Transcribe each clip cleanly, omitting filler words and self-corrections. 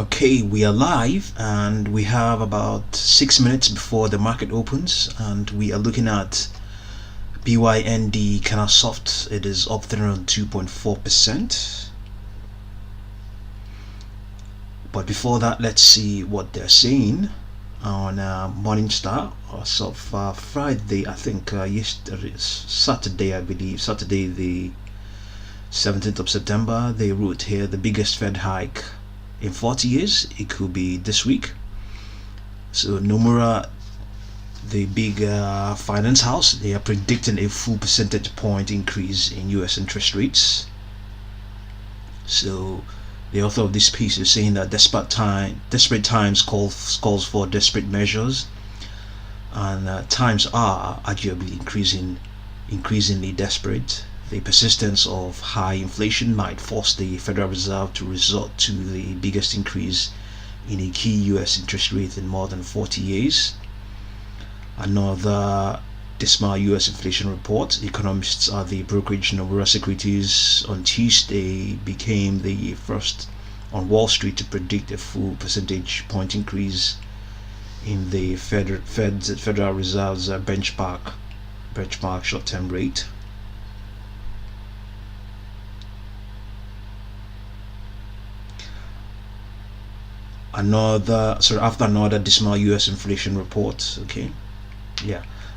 Okay, we are live and we have about 6 minutes before the market opens, and we are looking at BYND kind of soft. It is up 302.4%. But before that, let's see what they're saying on Morningstar as of Friday. I think yesterday, Saturday, I believe, Saturday the 17th of September. They wrote here the biggest Fed hike in 40 years. It could be this week. So Nomura, the big finance house, they are predicting a full percentage point increase in US interest rates. So the author of this piece is saying that desperate times calls for desperate measures, and times are arguably increasingly desperate. The persistence of high inflation might force the Federal Reserve to resort to the biggest increase in a key US interest rate in more than 40 years. Another dismal US inflation report. Economists at the brokerage Nomura Securities on Tuesday became the first on Wall Street to predict a full percentage point increase in the Federal Reserve's benchmark short-term rate. After another dismal US inflation report.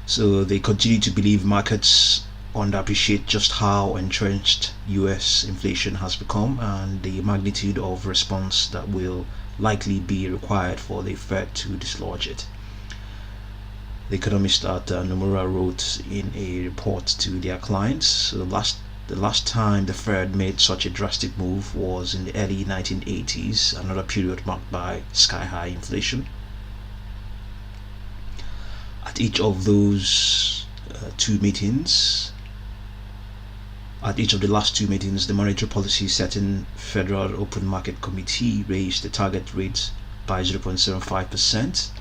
So they continue to believe markets underappreciate just how entrenched US inflation has become and the magnitude of response that will likely be required for the Fed to dislodge it. The economist at Nomura wrote in a report to their clients, so the last time the Fed made such a drastic move was in the early 1980s, another period marked by sky-high inflation. At each of those at each of the last two meetings, the Monetary Policy Setting Federal Open Market Committee raised the target rate by 0.75%.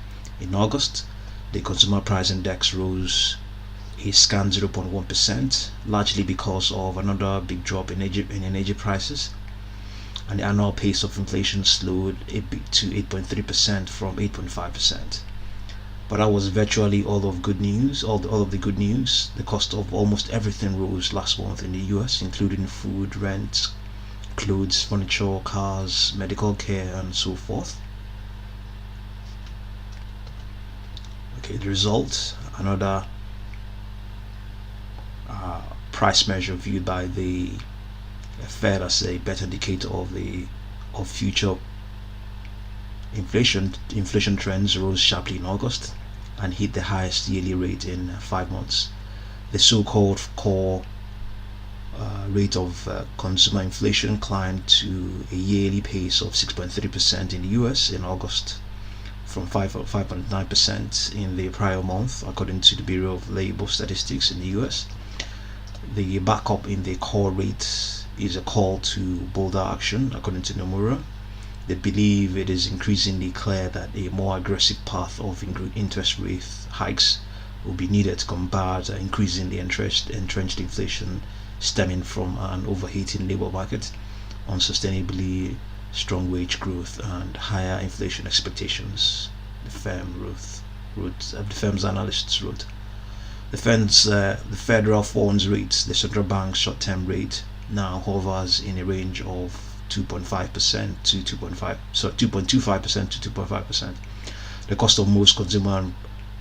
In August, the Consumer Price Index rose a scant 0.1%, largely because of another big drop in energy prices, and the annual pace of inflation slowed a bit to 8.3% from 8.5%. But that was virtually all of good news. All of the good news. The cost of almost everything rose last month in the US, including food, rent, clothes, furniture, cars, medical care, and so forth. Okay, the result, another price measure viewed by the Fed as a better indicator of future inflation. Inflation trends rose sharply in August and hit the highest yearly rate in 5 months. The so-called core rate of consumer inflation climbed to a yearly pace of 6.3% in the US in August, from 5.9% in the prior month, according to the Bureau of Labor Statistics in the US. The backup in the core rate is a call to bolder action, according to Nomura. They believe it is increasingly clear that a more aggressive path of interest rate hikes will be needed to combat increasingly entrenched inflation stemming from an overheating labor market, unsustainably strong wage growth, and higher inflation expectations. The firm's analysts wrote. The federal funds rate, the central bank's short-term rate, now hovers in a range of 2.25% to 2.5%. The cost of most consumer and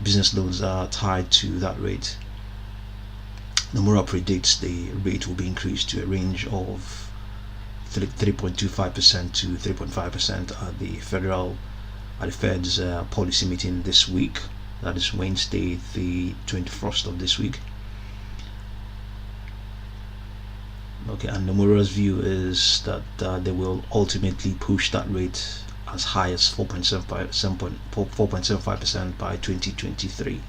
business loans are tied to that rate. Nomura predicts the rate will be increased to a range of 3.25% to 3.5% at the Fed's policy meeting this week. That is Wednesday, the 21st of this week. Okay, and Nomura's view is that they will ultimately push that rate as high as 4.75% by 2023.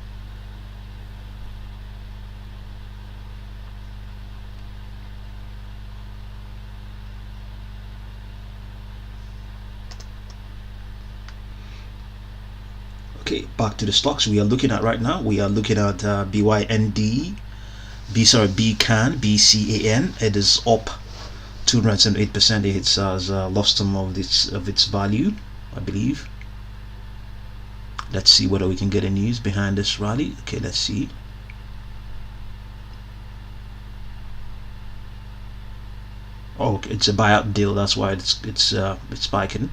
Okay, back to the stocks we are looking at right now. We are looking at BYND, BCAN. It is up 278%. It has lost some of its value, I believe. Let's see whether we can get a news behind this rally. Okay, let's see. Oh, okay, it's a buyout deal. That's why it's spiking.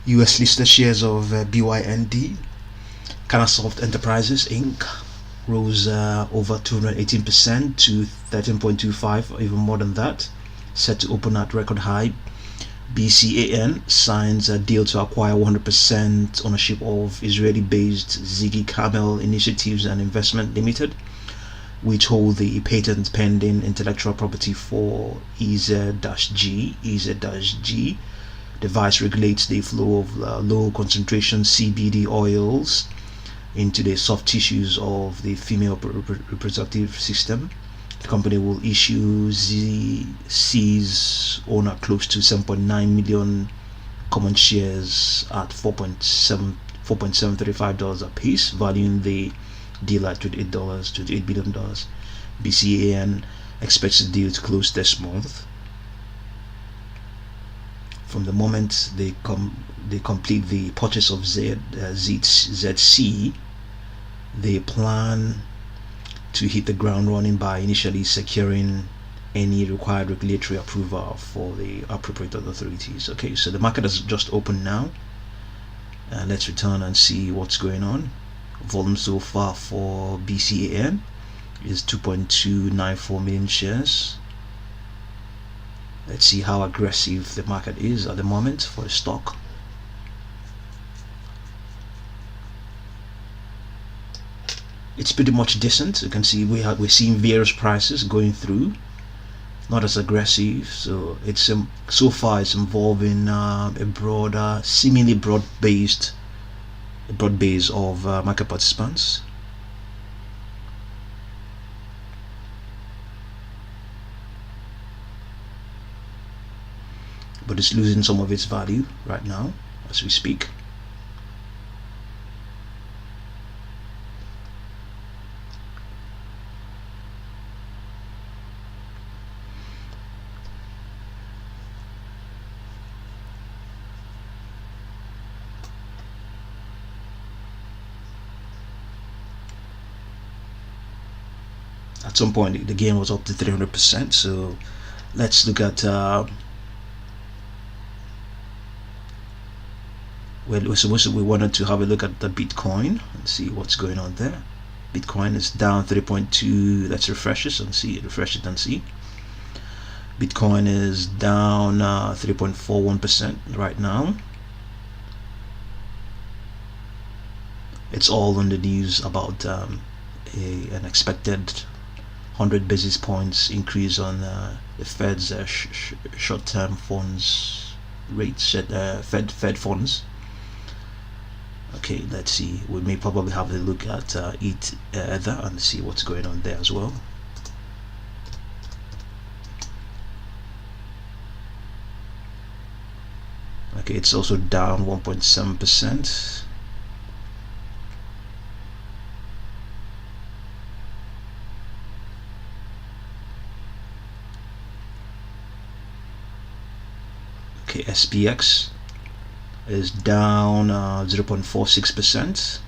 US listed shares of BYND, Canasoft Enterprises Inc. rose over 218% to 13.25, even more than that, set to open at record high. BCAN signs a deal to acquire 100% ownership of Israeli-based Ziggy Camel Initiatives and Investment Limited, which hold the patent pending intellectual property for ETH-G. ETH-G device regulates the flow of low concentration CBD oils into the soft tissues of the female reproductive system. The company will issue ZC's owner close to 7.9 million common shares at $4.735 a piece, valuing the deal at $28 billion. BCAN expects the deal to close this month. From the moment they complete the purchase of ZC, they plan to hit the ground running by initially securing any required regulatory approval for the appropriate authorities. Okay, so the market has just opened now. Let's return and see what's going on. Volume so far for BCAN is 2.294 million shares. Let's see how aggressive the market is at the moment for the stock. It's pretty much decent. You can see we're seeing various prices going through, not as aggressive. So it's so far it's involving a broader, seemingly broad base of market participants. But it's losing some of its value right now as we speak. At some point the gain was up to 300%. So let's look at we wanted to have a look at the Bitcoin and see what's going on there. Bitcoin is down 3.2. Let's refresh it and see. Refresh it and see. Bitcoin is down 3.41% right now. It's all on the news about an expected 100 basis points increase on the Fed's short-term funds rates, Fed funds. Okay, let's see. We may probably have a look at ETH and see what's going on there as well. Okay, it's also down 1.7%. Okay, SPX is down 0.46%.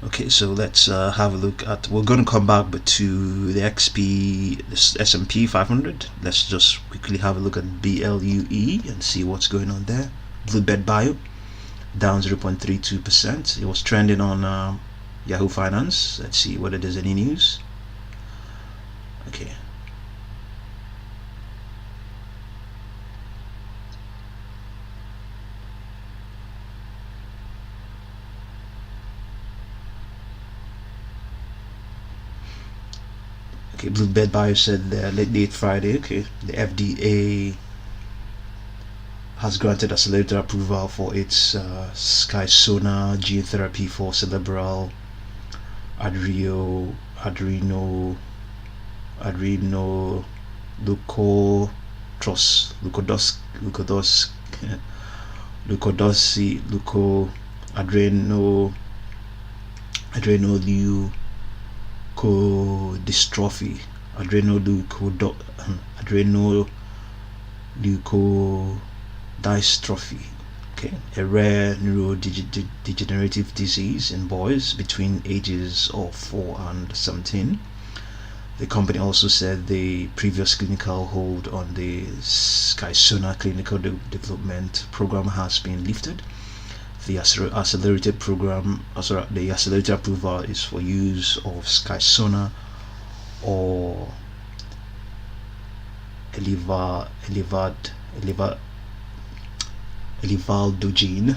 Okay, so let's have a look at. We're going to come back, but to the XP, the S&P 500. Let's just quickly have a look at BLUE and see what's going on there. Bluebird Bio down 0.32%. It was trending on Yahoo Finance. Let's see whether there's any news. Okay. Okay, Bluebird Bio said late Friday. Okay, the FDA has granted accelerated approval for its SkySona gene therapy for cerebral adrenoleukodystrophy adrenoleukodystrophy, okay, a rare neurodegenerative disease in boys between ages of 4 and 17. The company also said the previous clinical hold on the SkySona clinical development program has been lifted. The accelerated approval is for use of SkySona or elivaldogene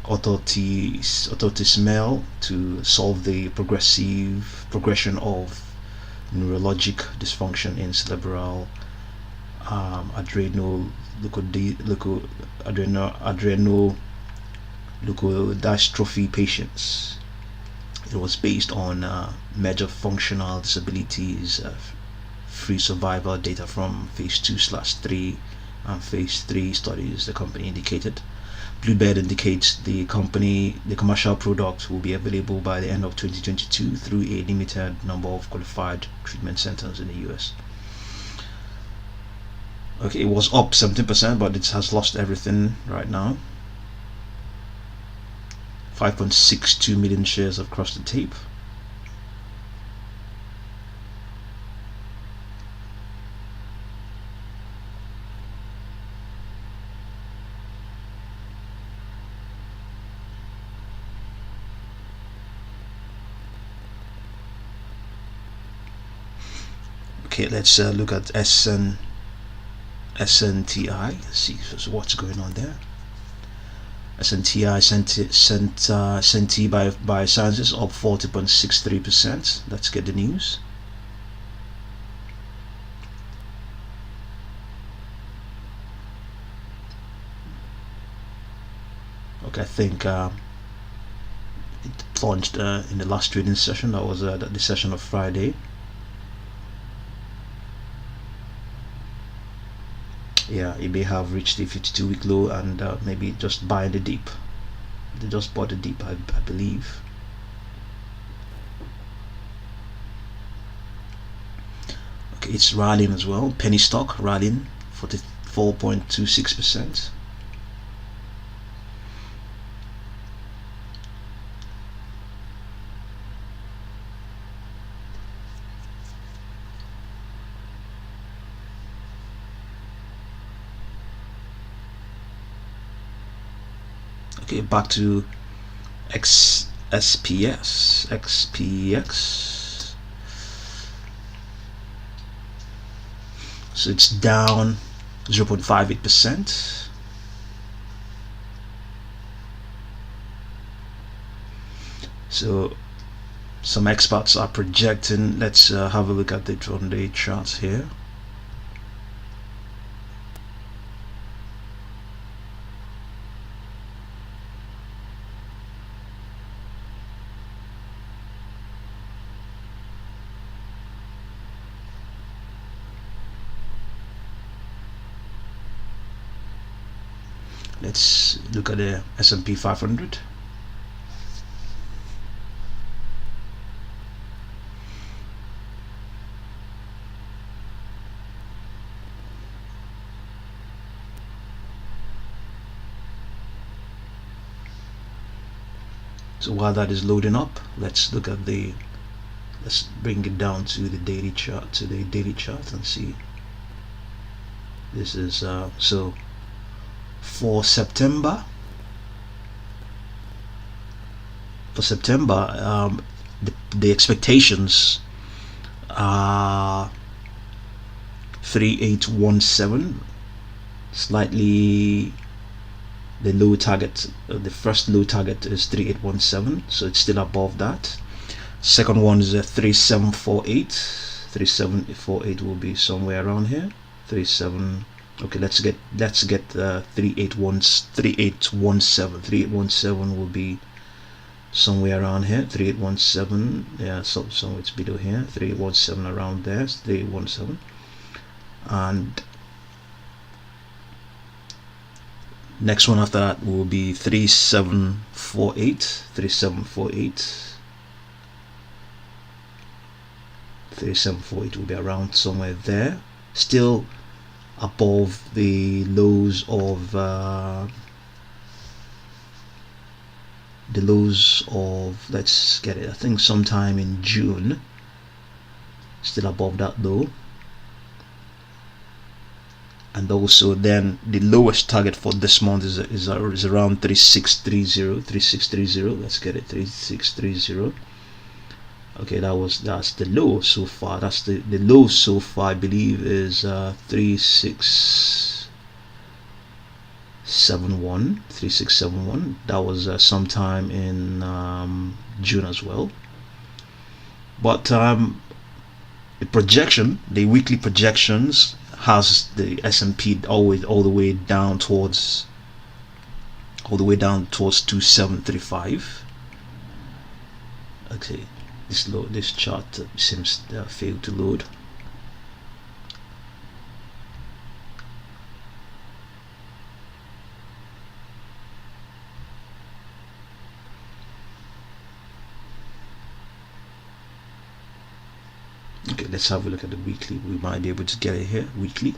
autotismel to solve the progression of neurologic dysfunction in cerebral adrenoleukodystrophy patients. It was based on major functional disabilities, free survival data from phase 2/3 and phase 3 studies, the company indicated. Bluebird indicates the commercial product will be available by the end of 2022 through a limited number of qualified treatment centers in the US. Okay, it was up 17%, but it has lost everything right now. 5.62 million shares have crossed the tape. Okay, let's look at SNTI. See what's going on there. SNTI Biosciences up 40.63%. Let's get the news. Okay, I think it plunged in the last trading session. That was the session of Friday. Yeah, it may have reached the 52-week low and maybe just buying the dip. They just bought the dip, I believe. Okay, it's rallying as well. Penny stock rallying 44.26%. Okay, back to XPX. So it's down 0.58%. So some experts are projecting. Let's have a look at it on the charts here. Let's look at the S&P 500. So while that is loading up, let's look at let's bring it down to the daily chart, and see. This is so for September, the expectations are 3817, slightly the low target. The first low target is 3817, so it's still above that. Second one is 3748. 3748 will be somewhere around here. 3748. Okay, let's get 3817 will be somewhere around here. 3817, yeah, so somewhere it's below here. 3817 around there. 3817, and next one after that will be 3748. 3748 will be around somewhere there, still above the lows of let's get it, I think sometime in June, still above that low. And also then the lowest target for this month is around 3630. Let's get it, 3630. Okay, that's the low so far. That's the low so far, I believe, is 3671. That was sometime in June as well. But the weekly projections has the S&P all the way down towards 2735. Okay, this chart seems failed to load. Okay, let's have a look at the weekly. We might be able to get it here. Weekly.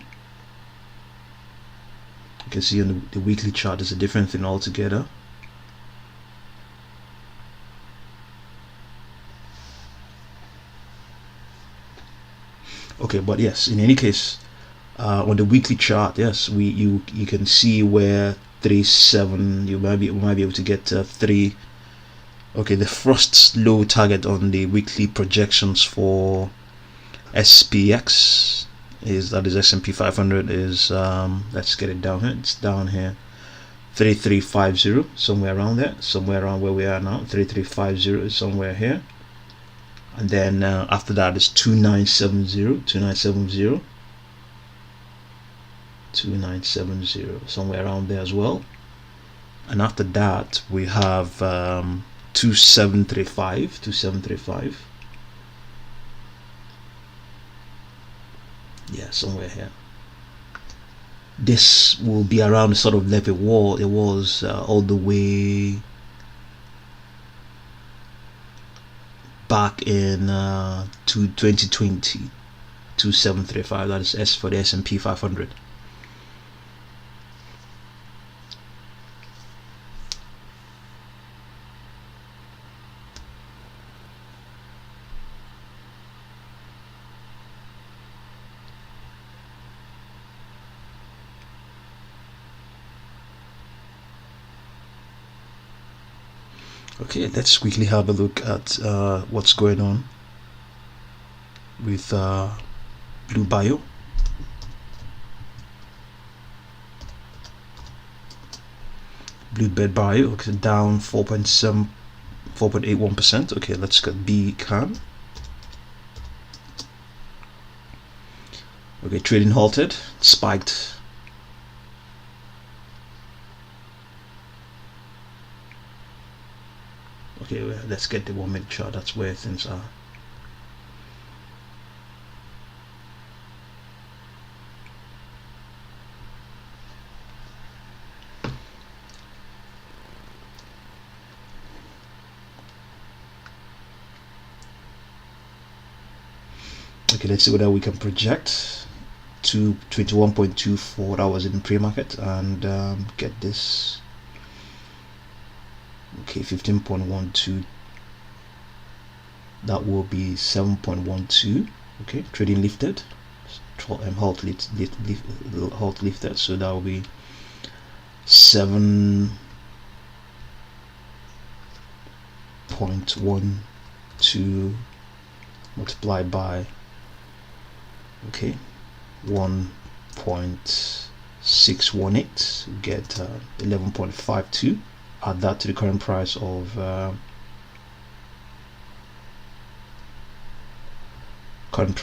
You can see on the weekly chart is a different thing altogether. Okay, but yes, in any case, on the weekly chart, yes, you can see where 37. We might be able to get 3. Okay, the first low target on the weekly projections for SPX is S&P 500 is let's get it down here. It's down here, 3350, somewhere around there, somewhere around where we are now. 3350 is somewhere here, and then after that is 2970, somewhere around there as well. And after that we have 2735. Yeah, somewhere here. This will be around the sort of level it was all the way back in 2020. 2735. That is S for the S&P 500. Okay, let's quickly have a look at what's going on with Blue Bio. Bluebird Bio, okay, down 4.81%. Okay, let's get BCAN. Okay, trading halted, spiked. Okay, well, let's get the 1 minute chart. That's where things are. Okay, let's see whether we can project to 21.24. that was in pre-market, and get this. Okay, 15.12, that will be 7.12. okay, trading lifted, halt lifted, so that will be 7.12 multiplied by 1.618, get 11.52. add that to the current price of 12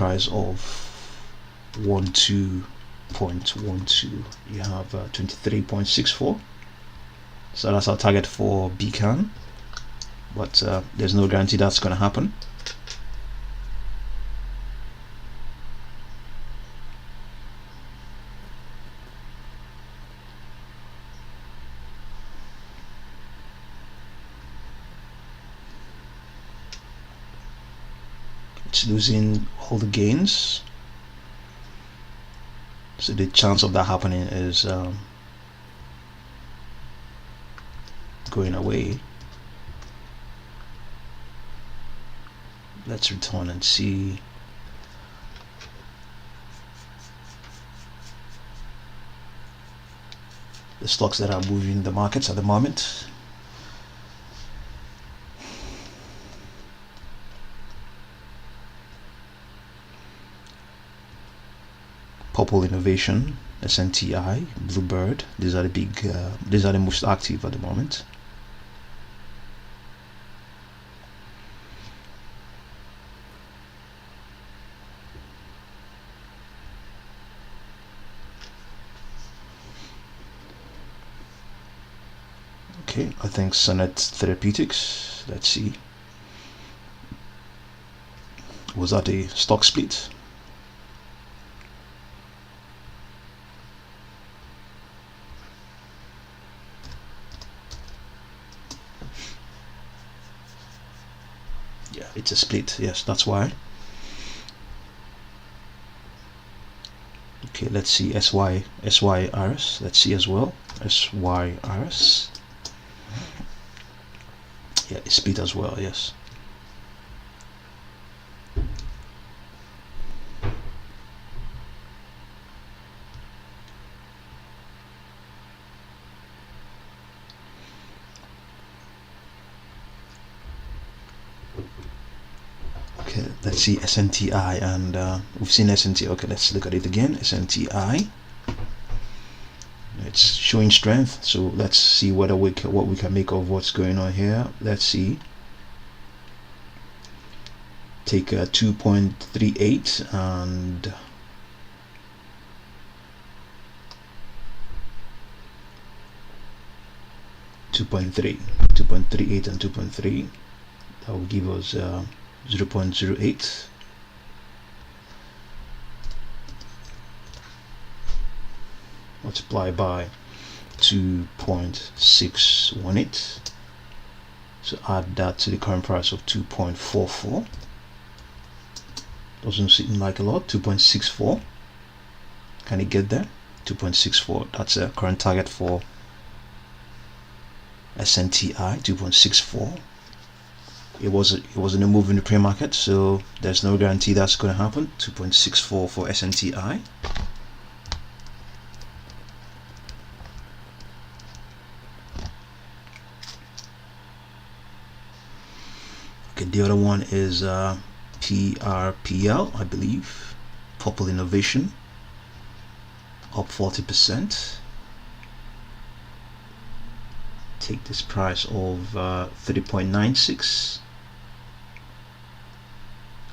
0.12. You have 23.64. So that's our target for BCAN, but there's no guarantee that's going to happen. It's losing all the gains, so the chance of that happening is going away. Let's return and see. The stocks that are moving the markets at the moment. Prpl Innovation, SNTI, Bluebird. These are the big. These are the most active at the moment. Okay, I think Sunet Therapeutics. Let's see. Was that a stock split? Yeah, it's a split. Yes, that's why. Okay, let's see SYRS. Let's see as well. SYRS. Yeah, it's split as well. Yes. Okay, let's see SNTI, and we've seen SNTI. Okay, let's look at it again. SNTI. It's showing strength, so let's see whether what we can make of what's going on here. Let's see. Take 2.38 and .38 and 2.3. That will give us 0.08. Multiply by 2.618. So add that to the current price of 2.44. Doesn't seem like a lot. 2.64. Can it get there? 2.64. That's a current target for SNTI. 2.64. It wasn't a move in the pre-market, so there's no guarantee that's going to happen. 2.64 for SNTI. Okay, the other one is Prpl, I believe. Prpl Innovation, up 40%. Take this price of 3.96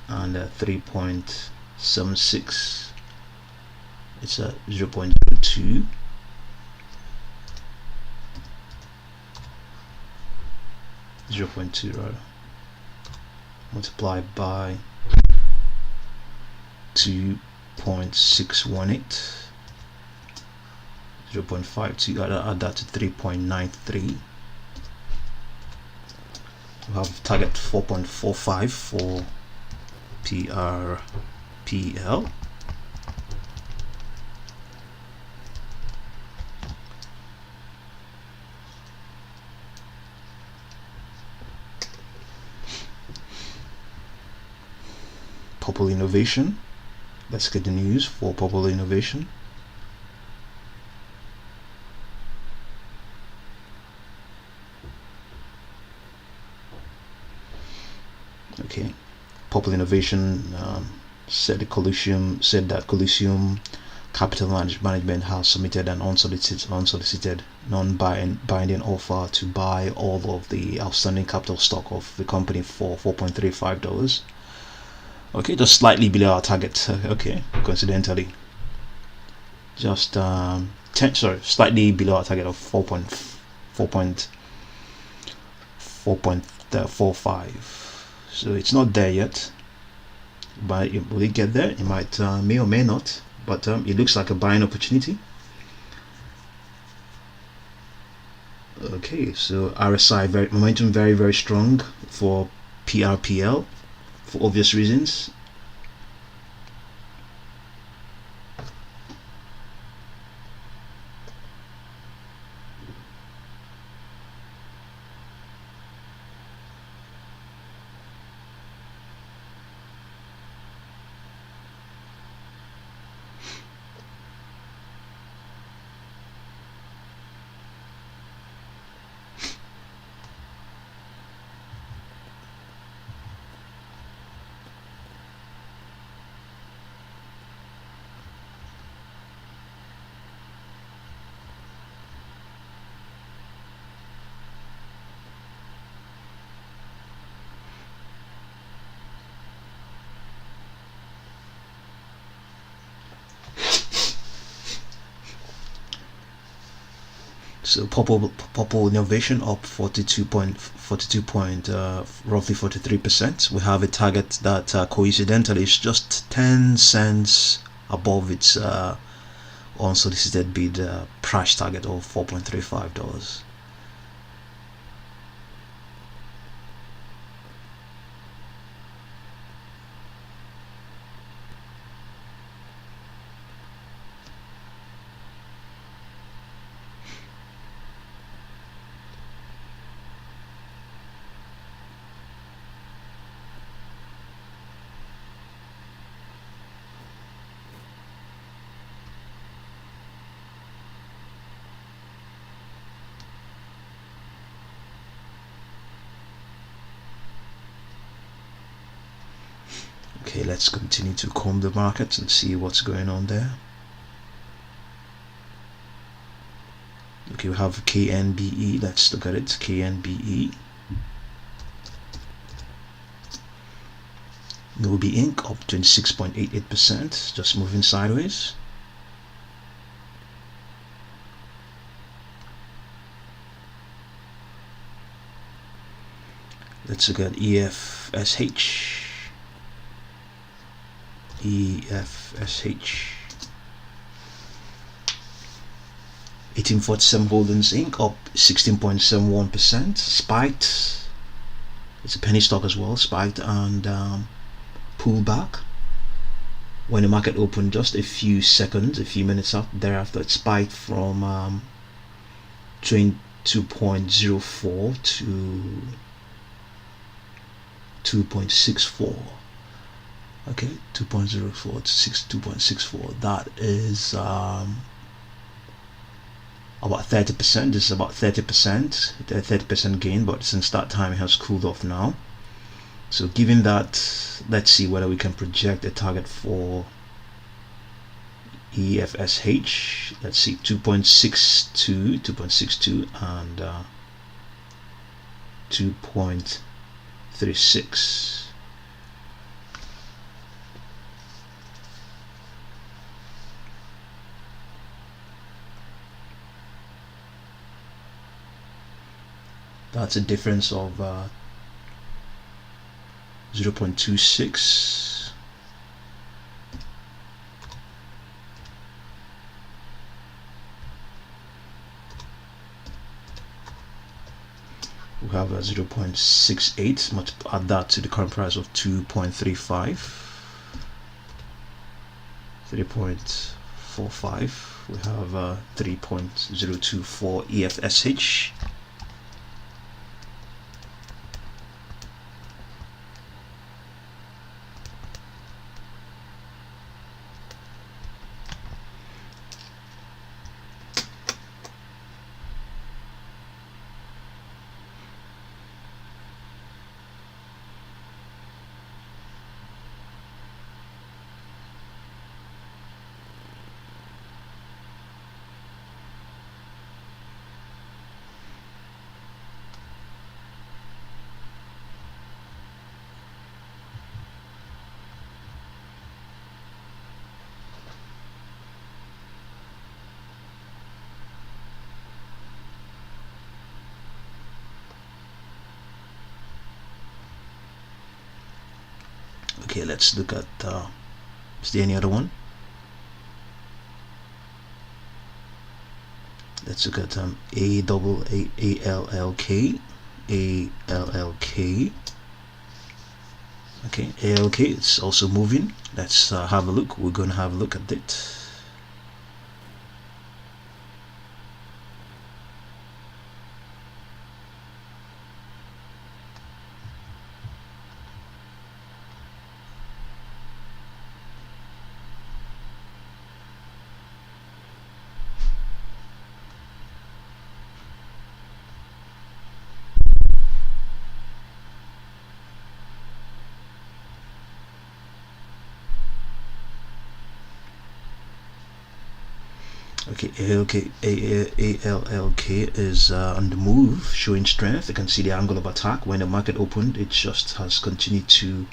and 3.76. It's a 0.02. Rather. Multiplied by 2.618. 0.52. Add that to 3.93. We have target 4.45 for Prpl. Prpl Innovation. Let's get the news for Prpl Innovation. Okay, Prpl Innovation said that Coliseum Capital Management has submitted an unsolicited non-binding offer to buy all of the outstanding capital stock of the company for $4.35. Okay, just slightly below our target. Okay, coincidentally. just slightly below our target of 4.45. So it's not there yet, but will it get there? It might, may or may not, but it looks like a buying opportunity. Okay, so RSI momentum very strong for Prpl for obvious reasons. So Prpl innovation up 42 point, roughly 43%. We have a target that coincidentally is just 10 cents above its unsolicited bid price target of $4.35. Okay, let's continue to comb the markets and see what's going on there. Okay, we have KNBE. Let's look at it. KNBE. Nobi Inc. up 26.88%, just moving sideways. Let's look at EFSH. EFSH. 1847 Holdings Inc. up 16.71%. Spiked. It's a penny stock as well. Spiked and pulled back. When the market opened just a few minutes thereafter, it spiked from 22.04 to 2.64. Okay, 2.04 to 2.64. That is about 30%. This is about 30% gain, but since that time it has cooled off now. So given that, let's see whether we can project a target for EFSH. Let's see, 2.62 and 2.36. That's a difference of 0.26. We have a 0.68. Must add that to the current price of 2.35. 3.45. We have 3.024 EFSH. Okay, let's look at is there any other one? Let's look at ALLK. Okay, ALK, it's also moving. Let's have a look. We're going to have a look at it. Okay, ALLK is on the move, showing strength. You can see the angle of attack. When the market opened, it just has continued to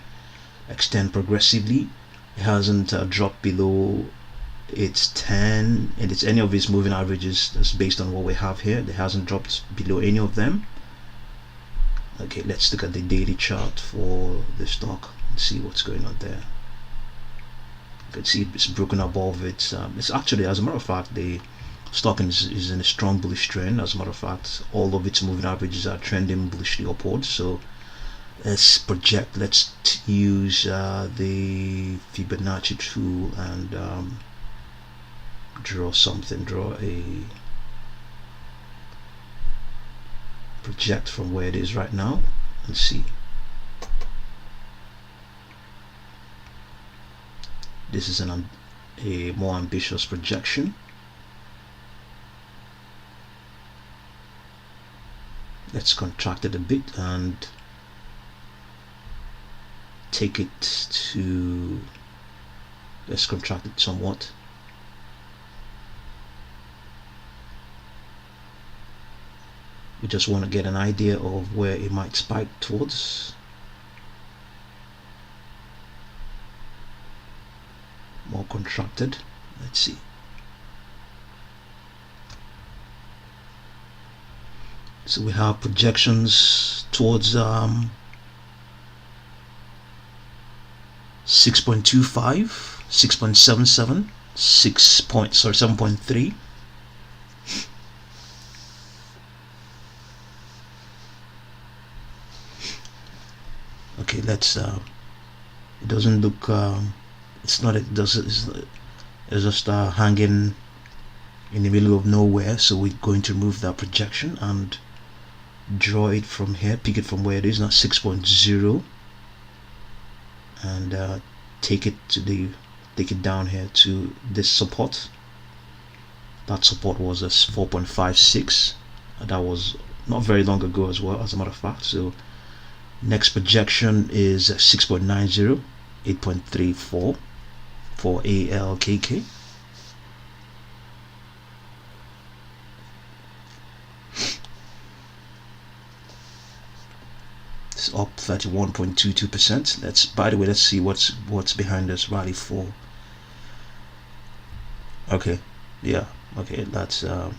extend progressively. It hasn't dropped below its 10 and it's any of its moving averages. That's based on what we have here. It hasn't dropped below any of them. Okay, let's look at the daily chart for the stock and see what's going on there. You can see it's broken above it. It's actually, as a matter of fact, the stock is in a strong bullish trend. As a matter of fact, all of its moving averages are trending bullishly upwards. So let's project. Let's use the Fibonacci tool and draw something. Draw a project from where it is right now and see. This is a more ambitious projection. Let's contract it a bit and take it to, let's contract it somewhat. We just want to get an idea of where it might spike towards. More contracted. Let's see. So we have projections towards 6.25, 6.77, 7.3. Okay, let's it doesn't look it's not, it does, it's just hanging in the middle of nowhere, so we're going to remove that projection and draw it from here, pick it from where it is now, 6.0, and take it down here to this support. That support was a 4.56, that was not very long ago as well, as a matter of fact. So next projection is 6.90, 8.34 for ALKK. It's up 31.22%. Let's, by the way, let's see what's behind this rally for. Okay, yeah, okay, that's okay,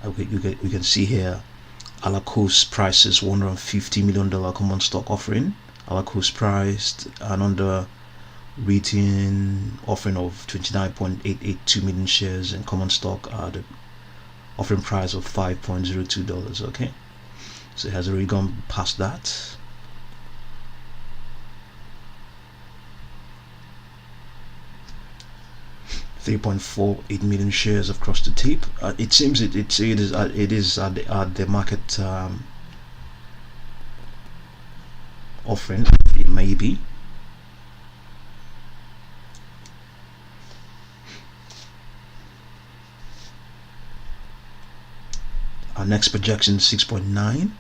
we can see here ALLK's price is $150 million common stock offering. ALLK's priced an underwritten offering of 29.882 million shares in common stock at the offering price of $5.02. Okay, so it has already gone past that. $3.48 million shares have crossed the tape. It seems it is at the market offering. It may be. Our next projection is 6.9.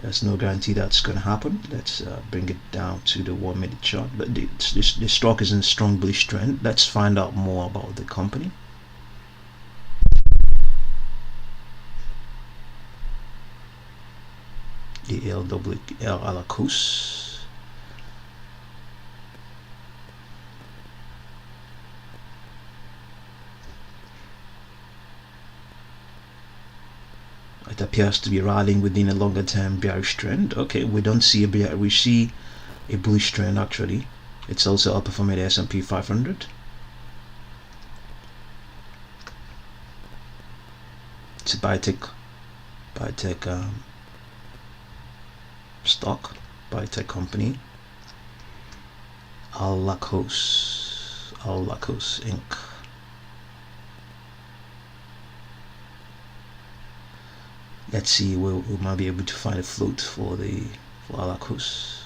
There's no guarantee that's going to happen. Let's bring it down to the 1 minute chart. But the stock is in a strong bullish trend. Let's find out more about the company. The ALLK. It appears to be rallying within a longer term bearish trend. Okay, we don't see a bear, we see a bullish trend actually. It's also outperforming the S&P 500. It's a biotech stock, biotech company, ALLK Inc. Let's see, we might be able to find a float for ALLK.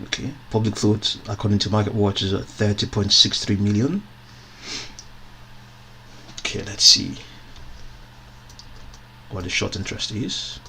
Okay, public float according to Market Watch is at 30.63 million. Okay, let's see what the short interest is.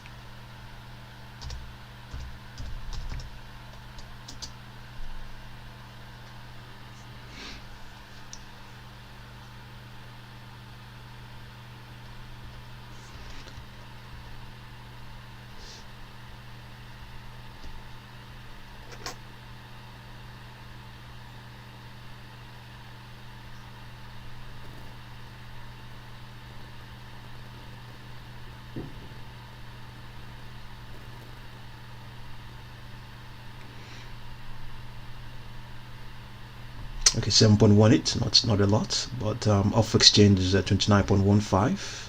Okay, 7.18, not a lot, but off exchange is at 29.15.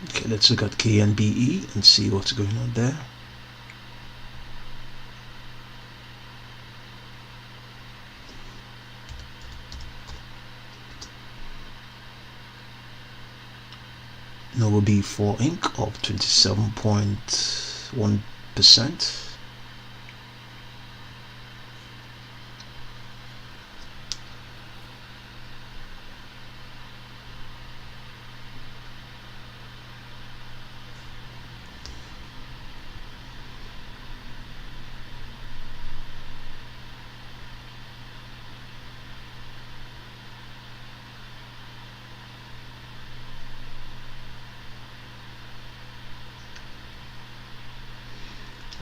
Okay, let's look at KNBE and see what's going on there. Nomura B4 Inc. up 27.1%.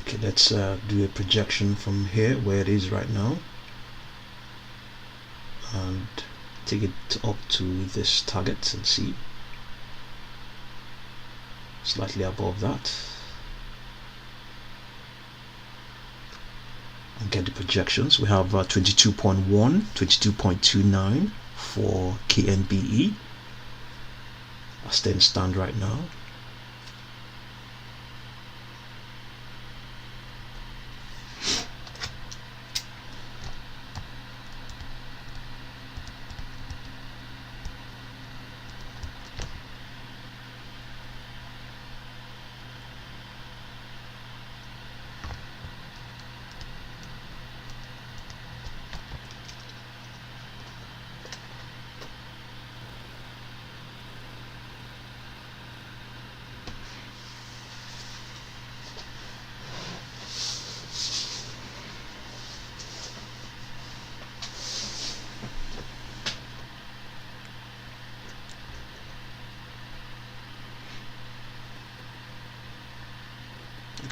Okay, let's do a projection from here where it is right now and take it up to this target and see, slightly above that, and get the projections. We have 22.1, 22.29 for KNBE as things stand right now.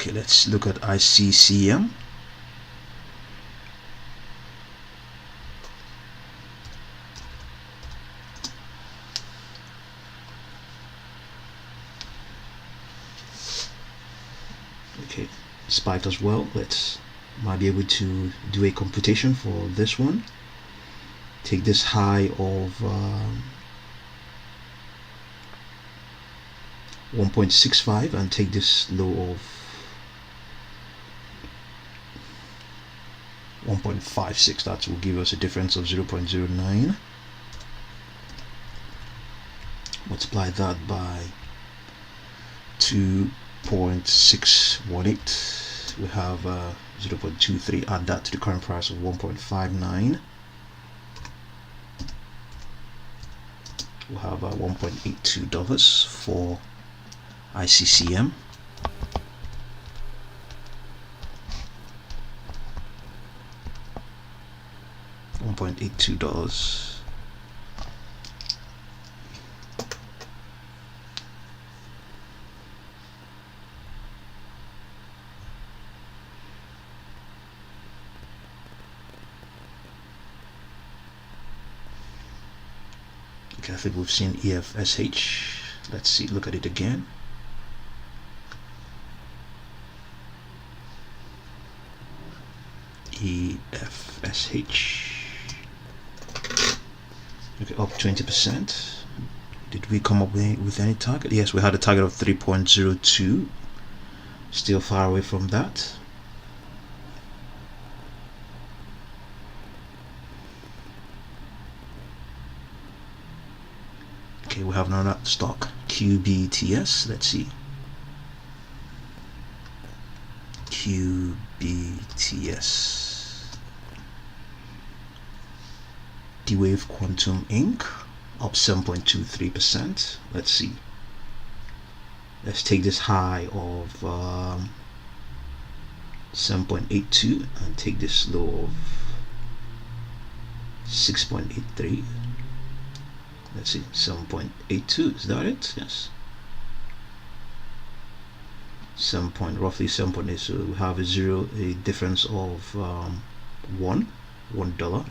Okay, let's look at ICCM. Okay, spiked as well. Let's might be able to do a computation for this one. Take this high of 1.65 and take this low of 1.56. That will give us a difference of 0.09. Multiply that by 2.618. We have 0.23. Add that to the current price of 1.59. We'll have $1.82 for ICCM. $1.82. Okay, I think we've seen EFSH. Let's see, look at it again. EFSH. Okay, up 20%. Did we come up with any target? Yes, we had a target of 3.02. Still far away from that. Okay, we have another stock, QBTS. Let's see. QBTS. D-Wave Quantum Inc. up 7.23%. Let's see. Let's take this high of 7.82 and take this low of 6.83. Let's see, 7.82. Is that it? Yes. Roughly 7.8. So we have a difference of $1.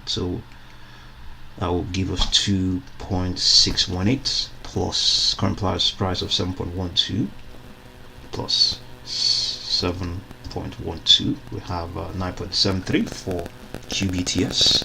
So that will give us 2.618 plus current price of 7.12 plus 7.12. We have 9.73 for QBTS.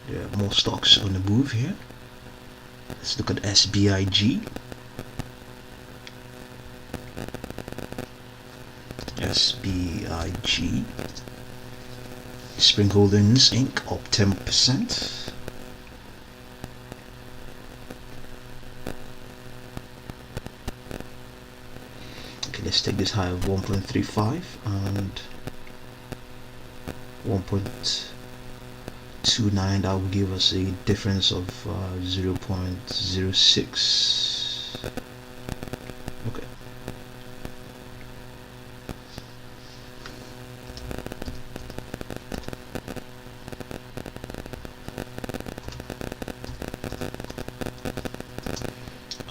There are more stocks on the move here. Let's look at SBIG. SBIG. Spring Holdings Inc. up 10%. Okay, let's take this high of 1.35 and 1.29. That will give us a difference of 0.06. Okay.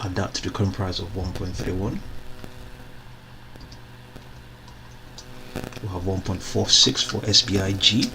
Add that to the current price of 1.31. We'll have 1.46 for SBIG.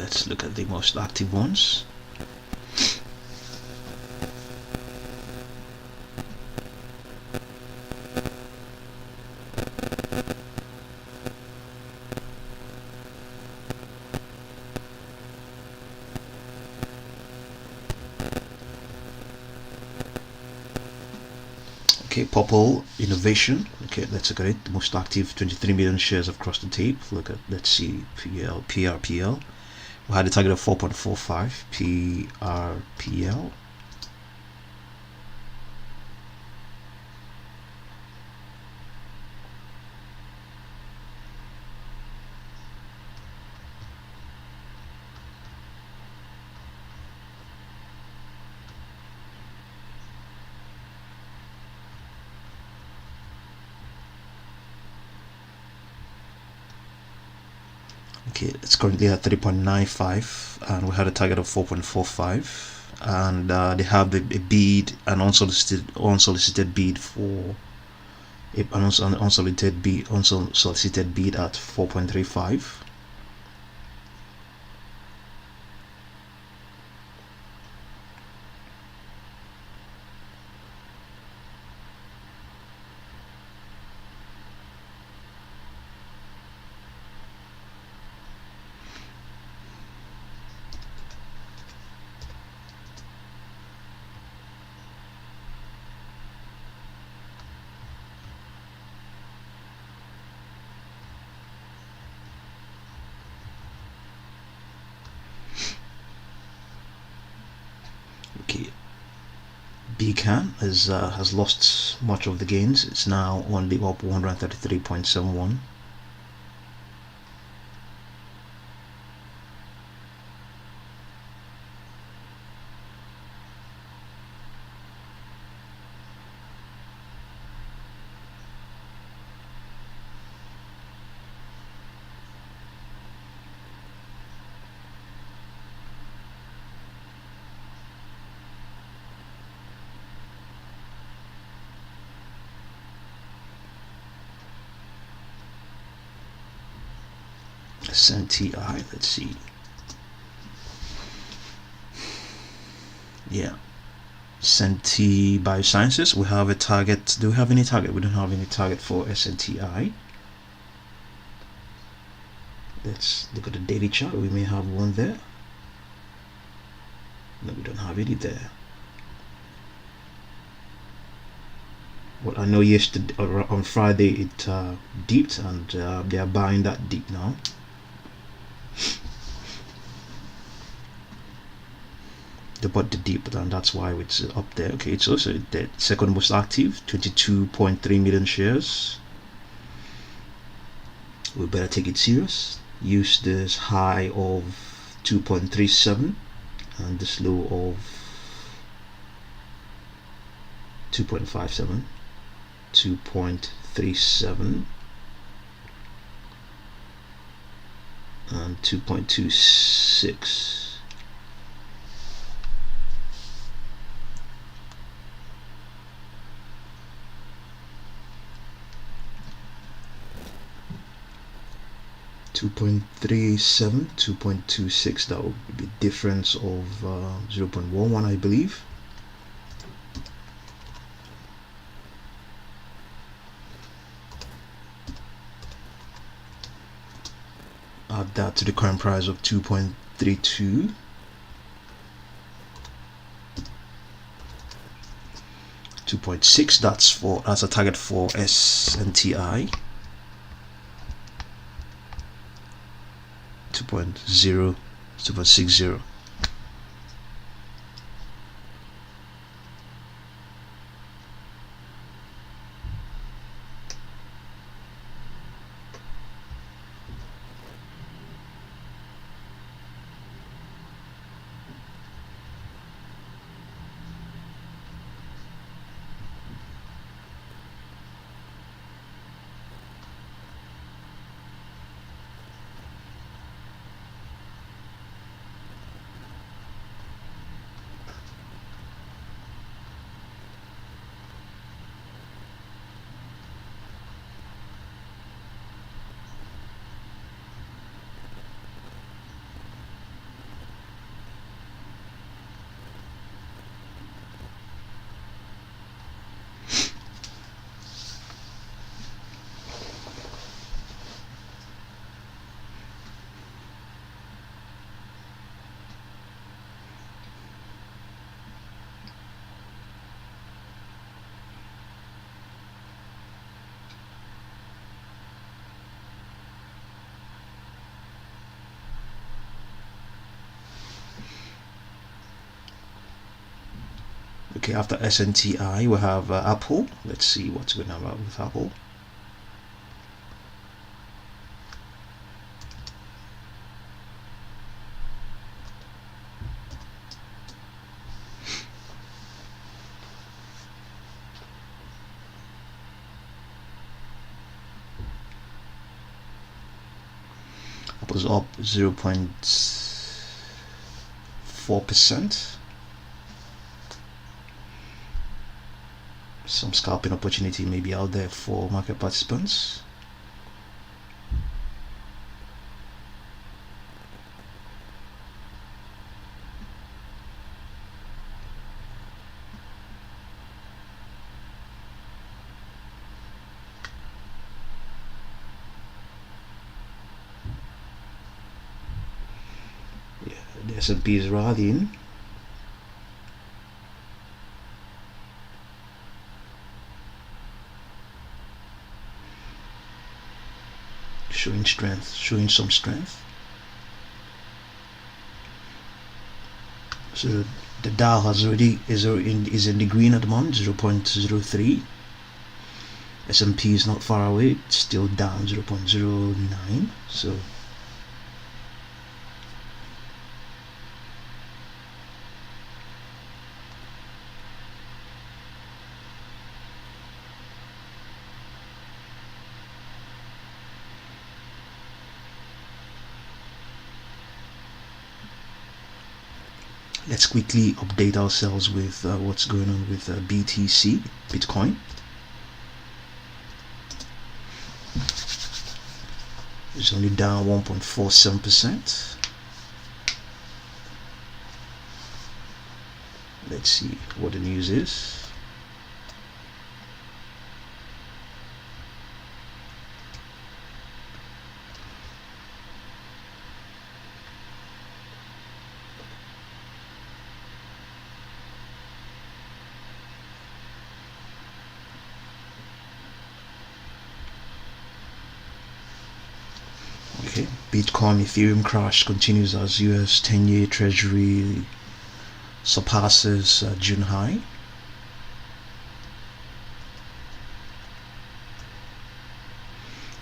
let's look at the most active ones. Okay, Prpl Innovation. Okay, let's look at it. The most active, 23 million shares have crossed the tape. Look at, let's see, Prpl. We had a target of 4.45 Prpl. Okay, it's currently at 3.95 and we had a target of 4.45, and they have a bid, an unsolicited bid for an unsolicited bid at 4.35. Okay, BCAN has lost much of the gains. It's now only up 133.71. SNTI, let's see. Yeah, SNTI Biosciences. We have a target. Do we have any target? We don't have any target for SNTI. Let's look at the daily chart. We may have one there. No, we don't have any there. Well, I know yesterday on Friday it dipped, and they are buying that dip now. They bought the dip, and that's why it's up there. Okay, it's also the second most active, 22.3 million shares. We better take it serious. Use this high of 2.37 and this low of 2.57, 2.37 and 2.26. .37, 2.26, that would be a difference of 0.11, I believe. Add that to the current price of 2.32. .6, that's a target for SNTI. 2.0, 2.60. Okay, after SNTI we have Apple. Let's see what's going on with Apple. Apple's up 0.4%. Some scalping opportunity may be out there for market participants. Yeah, the S&P is rallying. Showing strength, showing some strength. So the Dow is in the green at the moment, 0.03. S&P is not far away, it's still down 0.09. So let's quickly update ourselves with what's going on with BTC, Bitcoin. It's only down 1.47%. Let's see what the news is. Okay, Bitcoin Ethereum crash continues as US 10-year Treasury surpasses June high.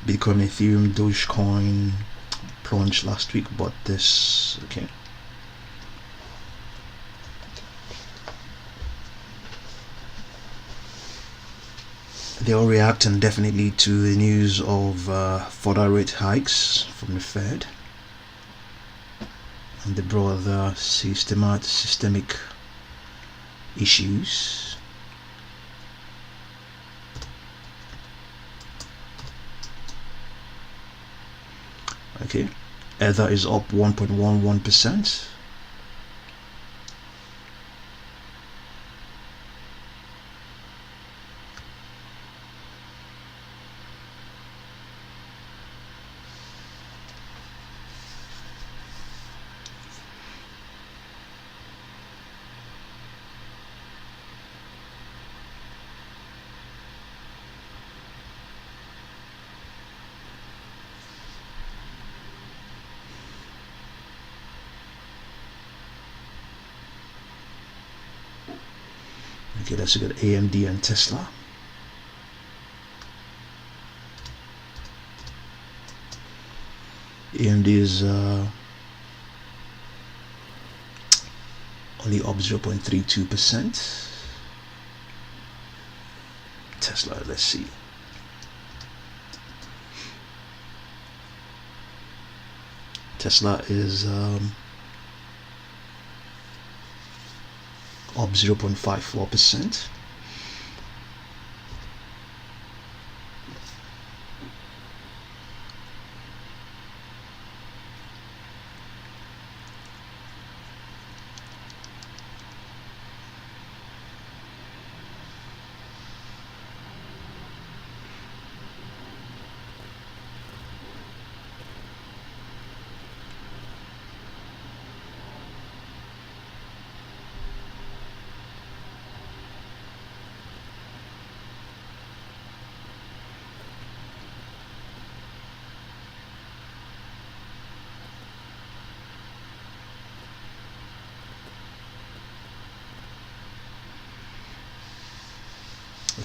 Bitcoin, Ethereum, Dogecoin plunged last week, but this, okay. They are reacting definitely to the news of further rate hikes from the Fed and the broader systemic issues. Okay, Ether is up 1.11%. Okay, let's look at AMD and Tesla. AMD is only up 0.32%. Tesla, let's see. Tesla is up 0.54%.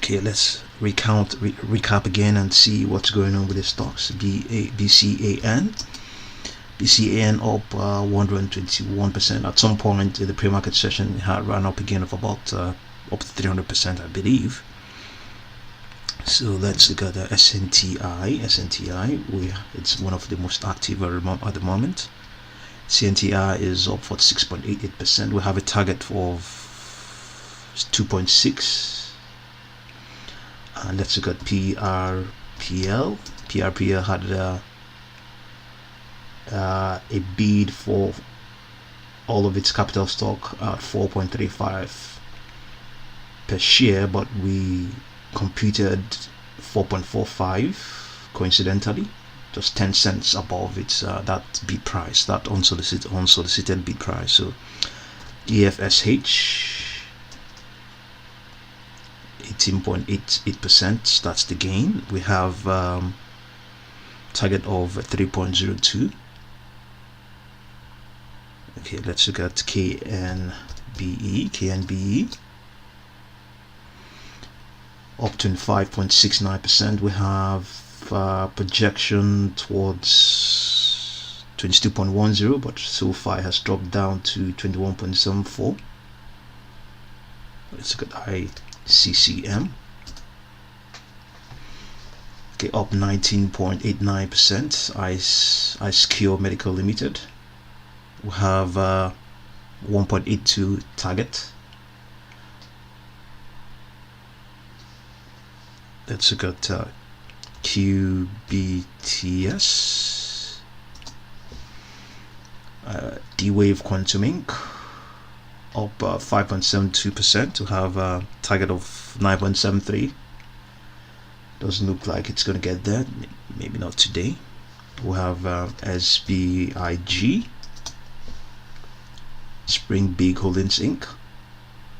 Okay, let's recap again and see what's going on with the stocks. BCAN up 121%. At some point in the pre-market session, it had run up again of about up to 300%, I believe. So let's look at the SNTI. It's one of the most active at the moment. SNTI is up 46.88%. We have a target of 2.6. And let's look at Prpl. Prpl had a bid for all of its capital stock at 4.35 per share, but we computed 4.45 coincidentally, just 10 cents above its that bid price, that unsolicited bid price. So EFSH 18.88%, that's the gain. We have target of 3.02. Okay, let's look at KNBE up to 5.69%. We have projection towards 22.10, but so far it has dropped down to 21.74. Let's look at ICCM. Okay, up 19.89%. IceCure Medical Limited. We have 1.82 target. Let's look at QBTS. D-Wave Quantum Inc. up 5.72% to have a target of 9.73. Doesn't look like it's going to get there, maybe not today. We have SBIG, Spring Big Holdings Inc.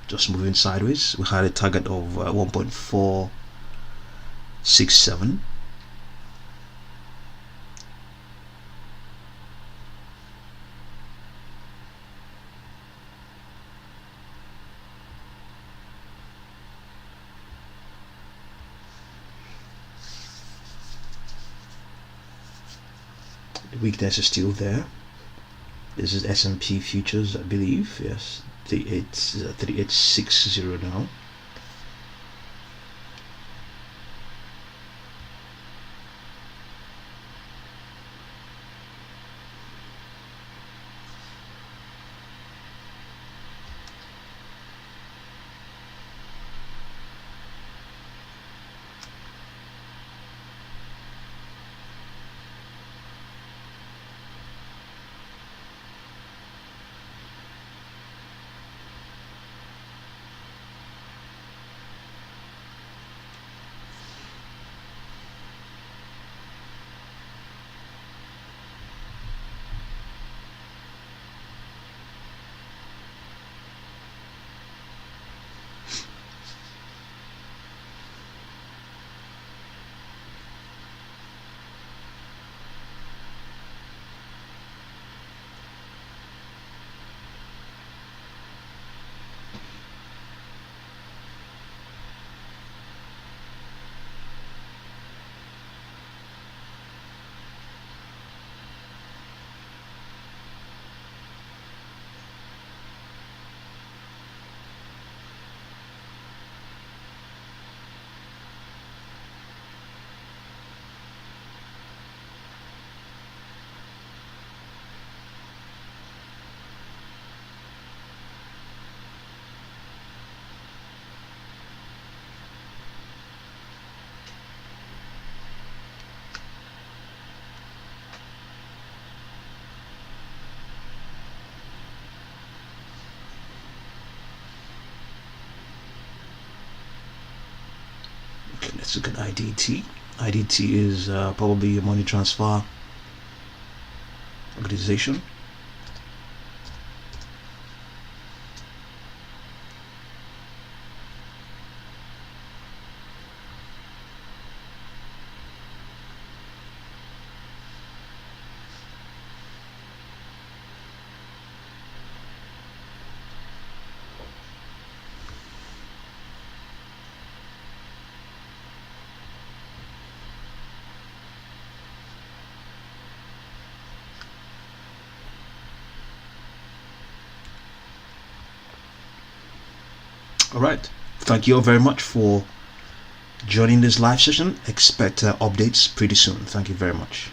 just moving sideways. We had a target of 1.467. The weakness is still there. This is S&P futures, I believe. Yes, 3860 now. Let's look at IDT. IDT is probably a money transfer organization. All right. Thank you all very much for joining this live session. Expect updates pretty soon. Thank you very much.